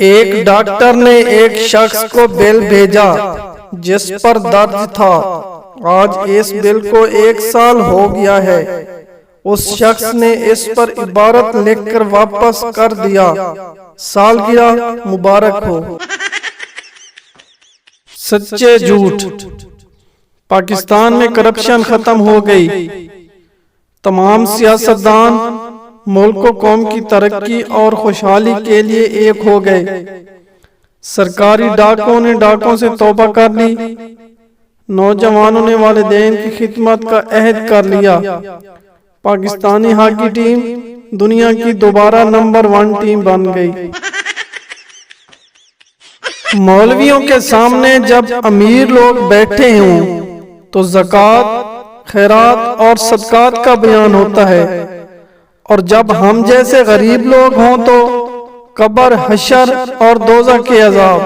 ایک ڈاکٹر نے ایک شخص کو بل بھیجا جس پر درج تھا آج اس بل کو 1 سال ہو گیا ہے۔ اس شخص نے اس پر عبارت لکھ کر واپس کر دیا، سالگرہ مبارک ہو۔ سچے جھوٹ۔ پاکستان میں کرپشن ختم ہو گئی۔ تمام سیاستدان ملک و قوم کی ترقی اور خوشحالی کے لیے ایک ہو گئے۔ سرکاری ڈاکوں نے ڈاکوں سے توبہ کر لی۔ نوجوانوں نے والدین کی خدمت کا عہد کر لیا۔ پاکستانی ہاکی ٹیم دنیا کی دوبارہ نمبر 1 ٹیم بن گئی۔ مولویوں کے سامنے جب امیر لوگ بیٹھے ہوں تو زکوٰۃ، خیرات اور صدقات کا بیان ہوتا ہے، اور جب ہم جیسے غریب لوگ ہوں تو قبر، حشر اور دوزخ کے عذاب۔